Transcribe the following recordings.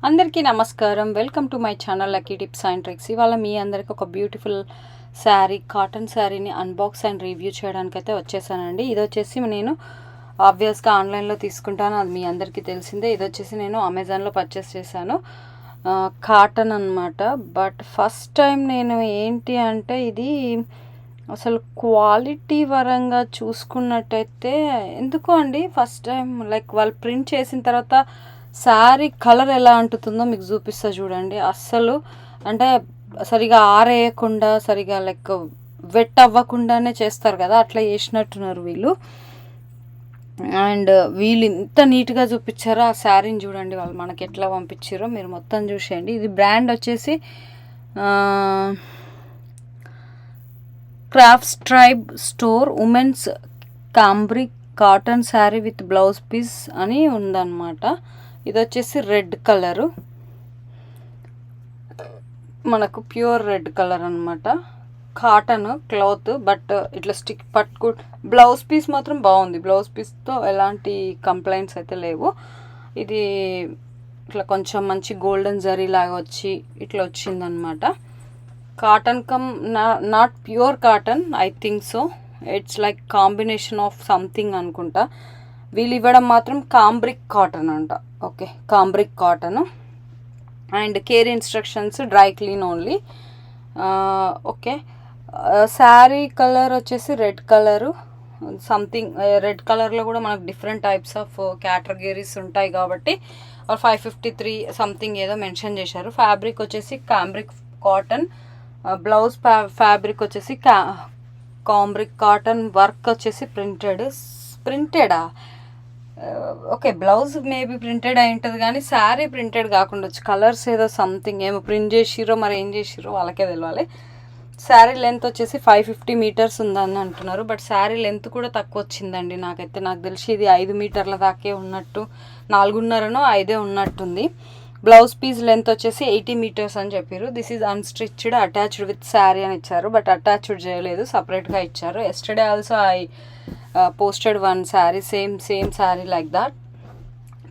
అందరికీ నమస్కారం. Welcome to my channel lucky tips and tricks. ఇవాళ మీ అందరికి ఒక బ్యూటిఫుల్ శారీ, కాటన్ శారీని అన్బాక్స్ అండ్ రివ్యూ చేయడానికి అయితే వచ్చేసానండి. ఇది వచ్చేసి నేను ఆబ్వియస్గా ఆన్లైన్లో తీసుకుంటాను, అది మీ అందరికీ తెలిసిందే. ఇది వచ్చేసి నేను అమెజాన్లో పర్చేస్ చేశాను, కాటన్ అనమాట. బట్ ఫస్ట్ టైం నేను ఏంటి అంటే ఇది అసలు క్వాలిటీ పరంగా చూసుకున్నట్టయితే ఎందుకో అండి ఫస్ట్ టైం లైక్ వాళ్ళు ప్రింట్ చేసిన తర్వాత శారీ కలర్ ఎలా అంటుతుందో మీకు చూపిస్తా చూడండి. అస్సలు అంటే సరిగా ఆరేయకుండా సరిగా లైక్ వెట్ అవ్వకుండానే చేస్తారు కదా, అట్లా చేసినట్టున్నారు వీళ్ళు. అండ్ వీళ్ళు ఇంత నీట్గా చూపించారో ఆ శారీని చూడండి, వాళ్ళు మనకి ఎట్లా పంపించారో మీరు మొత్తం చూసేయండి. ఇది బ్రాండ్ వచ్చేసి crafts tribe store women's cambric cotton sari with blouse piece అని ఉందన్నమాట. ఇది వచ్చేసి రెడ్ కలరు, మనకు ప్యూర్ రెడ్ కలర్ అనమాట. కాటన్ క్లాత్, బట్ ఇట్లా స్టిక్ పట్టుకు బ్లౌజ్ పీస్ మాత్రం బాగుంది. బ్లౌజ్ పీస్తో ఎలాంటి కంప్లైంట్స్ అయితే లేవు. ఇది ఇట్లా కొంచెం మంచి గోల్డెన్ జరీ లాగా వచ్చి ఇట్లా వచ్చిందనమాట. Cotton cum not pure cotton, I think so. It's like combination of something అనుకుంటా. వీళ్ళు ఇవ్వడం మాత్రం కాంబ్రిక్ కాటన్ అంట. Okay, cambric cotton. And care instructions dry clean only. Okay, sari colour వచ్చేసి రెడ్ కలరు సంథింగ్. రెడ్ కలర్లో కూడా మనకు డిఫరెంట్ టైప్స్ ఆఫ్ కేటగిరీస్ ఉంటాయి కాబట్టి 553 సంథింగ్ ఏదో మెన్షన్ చేశారు. ఫ్యాబ్రిక్ వచ్చేసి కాంబ్రిక్ కాటన్, బ్లౌజ్ ఫ్యాబ్రిక్ వచ్చేసి కాంబ్రిక్ కాటన్, వర్క్ వచ్చేసి ప్రింటెడా ఓకే, బ్లౌజ్ మేబీ ప్రింటెడ్ అయి ఉంటుంది కానీ శారీ ప్రింటెడ్ కాకుండా వచ్చి కలర్స్ ఏదో సంథింగ్ ఏమో ప్రింట్ చేసిరో మరి ఏం చేసిరో వాళ్ళకే తెలియాలి. శారీ లెంత్ వచ్చేసి 550 మీటర్స్ ఉందని అంటున్నారు, బట్ శారీ లెంత్ కూడా తక్కువ వచ్చిందండి నాకైతే. నాకు తెలిసి ఇది 5 మీటర్ల దాకే ఉన్నట్టు, 4.5నో 5 ఉన్నట్టుంది. బ్లౌజ్ పీస్ లెంత్ వచ్చేసి 80 మీటర్స్ అని చెప్పారు. This is unstitched attached with sari అని ఇచ్చారు, బట్ అటాచ్డ్ చేయలేదు, సపరేట్గా ఇచ్చారు. Yesterday also I posted one saree, same saree like that.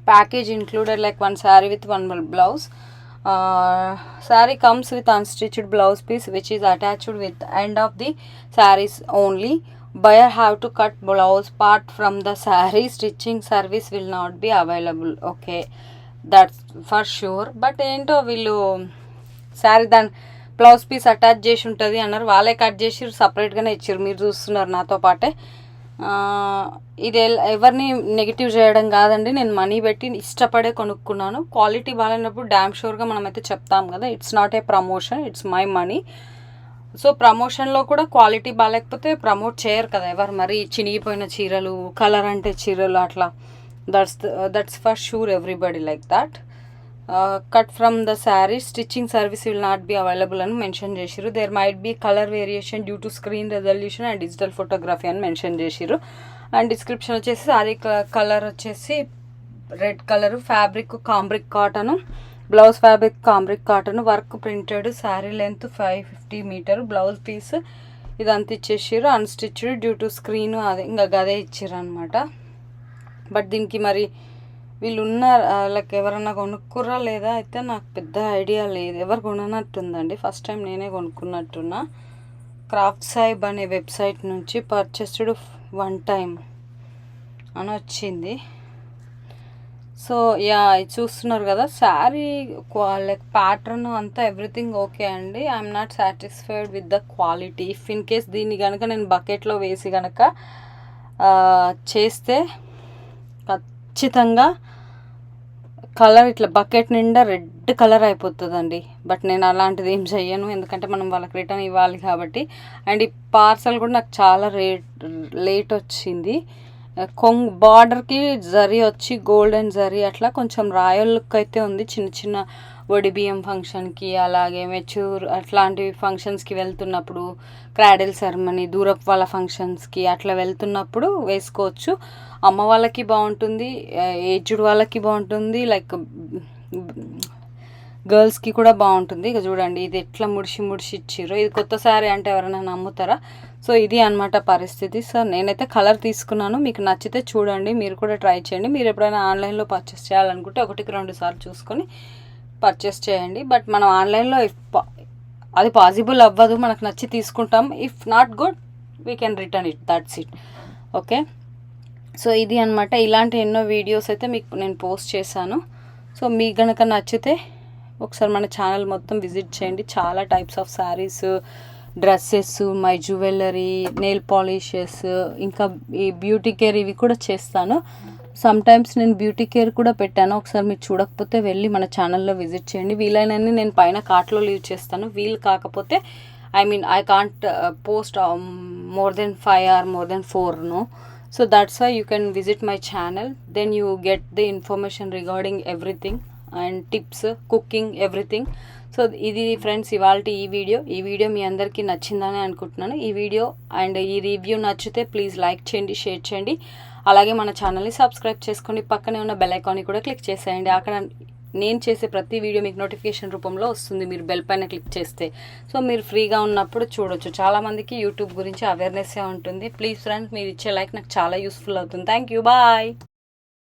Package included like one saree with one blouse. Saree comes with unstitched blouse piece which is attached with end of the sarees only. Buyer have to cut blouse part from the saree. Stitching service will not be available. Okay, that's for sure. But ఏంటో వీళ్ళు శారీ దాని blouse piece attach చేసి ఉంటుంది అన్నారు, వాళ్ళే cut చేసి సపరేట్గానే ఇచ్చారు. మీరు చూస్తున్నారు నాతో పాటే. ఇది ఎవరిని నెగిటివ్ చేయడం కాదండి, నేను మనీ పెట్టి ఇష్టపడే కొనుక్కున్నాను. క్వాలిటీ బాగాలేనప్పుడు డ్యామ్ షూర్గా మనమైతే చెప్తాం కదా, it's not a promotion, it's my money. So ప్రమోషన్లో కూడా క్వాలిటీ బాగాలేకపోతే ప్రమోట్ చేయరు కదా ఎవరు. మరి చినిగిపోయిన చీరలు, కలర్ అంటే చీరలు అట్లా, that's for sure everybody like that. Cut from the sari, stitching service will not be available అని మెన్షన్ చేసిరు. There might be colour variation due to screen resolution and digital photography అని మెన్షన్ చేసిరు. అండ్ డిస్క్రిప్షన్ వచ్చేసి sari colour వచ్చేసి red colour, fabric cambric cotton, blouse fabric cambric cotton, work printed, sari length 550 metre, blouse piece ఇదంతా ఇచ్చేసారు. Unstitched due to screen, అదే ఇంకా గదే ఇచ్చారు అనమాట. బట్ దీనికి మరి వీళ్ళు ఉన్నారు లైక్ ఎవరన్నా కొనుక్కుర్రా లేదా అయితే నాకు పెద్ద ఐడియా లేదు. ఎవరు కొననట్టుందండి, ఫస్ట్ టైం నేనే కొనుక్కున్నట్టున్నా. క్రాఫ్ట్ సైబ్ అనే వెబ్సైట్ నుంచి పర్చేస్డ్ 1 టైం అని వచ్చింది. సో యా, చూస్తున్నారు కదా శారీ లైక్ ప్యాటర్న్ అంతా ఎవ్రీథింగ్ ఓకే అండి. I'm not satisfied with the quality. If in case దీన్ని కనుక నేను బకెట్లో వేసి కనుక చేస్తే ఖచ్చితంగా కలర్ ఇట్లా బకెట్ నిండా రెడ్ కలర్ అయిపోతుందండి. బట్ నేను అలాంటిది ఏం చెయ్యను, ఎందుకంటే మనం వాళ్ళకి రిటర్న్ ఇవ్వాలి కాబట్టి. అండ్ ఈ పార్సల్ కూడా నాకు చాలా లేట్ వచ్చింది. బార్డర్కి జరీ వచ్చి గోల్డెన్ జరీ అట్లా కొంచెం రాయల్ లుక్ అయితే ఉంది. చిన్న చిన్న ఒడిబియ్యం ఫంక్షన్కి, అలాగే మెచ్యూర్ అట్లాంటి ఫంక్షన్స్కి వెళ్తున్నప్పుడు, క్రాడిల్ సెరమనీ, దూరపు వాళ్ళ ఫంక్షన్స్కి అట్లా వెళ్తున్నప్పుడు వేసుకోవచ్చు. అమ్మ వాళ్ళకి బాగుంటుంది, ఏజ్డ్ వాళ్ళకి బాగుంటుంది, లైక్ గర్ల్స్కి కూడా బాగుంటుంది. ఇక చూడండి ఇది ఎట్లా ముడిసి ఇచ్చిర్రు. ఇది కొత్త శారీ అంటే ఎవరైనా నమ్ముతారా? సో ఇది అనమాట పరిస్థితి. సో నేనైతే కలర్ తీసుకున్నాను, మీకు నచ్చితే చూడండి, మీరు కూడా ట్రై చేయండి. మీరు ఎప్పుడైనా ఆన్లైన్లో పర్చేస్ చేయాలనుకుంటే 1-2 సార్లు చూసుకొని పర్చేస్ చేయండి. బట్ మనం ఆన్లైన్లో అది పాసిబుల్ అవ్వదు, మనకు నచ్చి తీసుకుంటాం. If not good we can return it, that's it. Okay, so ఇది అనమాట. ఇలాంటి ఎన్నో వీడియోస్ అయితే మీకు నేను పోస్ట్ చేశాను. సో మీకు కనుక నచ్చితే ఒకసారి మన ఛానల్ మొత్తం విజిట్ చేయండి. చాలా types of saris, dresses, my jewellery, nail polishes, ఇంకా ఈ బ్యూటీ కేర్ ఇవి కూడా చేస్తాను. సమ్ టైమ్స్ నేను బ్యూటీ కేర్ కూడా పెట్టాను. ఒకసారి మీరు చూడకపోతే వెళ్ళి మన ఛానల్లో విజిట్ చేయండి. వీలైనన్ని నేను పైన కార్ట్లో లీవ్ చేస్తాను. వీలు కాకపోతే I can't post more than 5 or more than 4, no. So that's why you can visit my channel. Then you get the information regarding everything and tips, cooking, everything. So ఇది friends ఇవాల్టి ఈ video మీ అందరికీ నచ్చిందని అనుకుంటున్నాను. ఈ video and ఈ review నచ్చితే please like చేయండి, షేర్ చేయండి. అలాగే మన ఛానల్ని సబ్స్క్రైబ్ చేసుకోండి. పక్కనే ఉన్న బెల్ ఐకాన్ని కూడా క్లిక్ చేసేయండి. అక్కడ నేను చేసే ప్రతి వీడియో మీకు నోటిఫికేషన్ రూపంలో వస్తుంది మీరు బెల్ పైన క్లిక్ చేస్తే. సో మీరు ఫ్రీగా ఉన్నప్పుడు చూడొచ్చు. చాలామందికి యూట్యూబ్ గురించి అవేర్నెస్సే ఉంటుంది. ప్లీజ్ ఫ్రెండ్స్, మీరు ఇచ్చే లైక్ నాకు చాలా యూస్ఫుల్ అవుతుంది. Thank you, bye.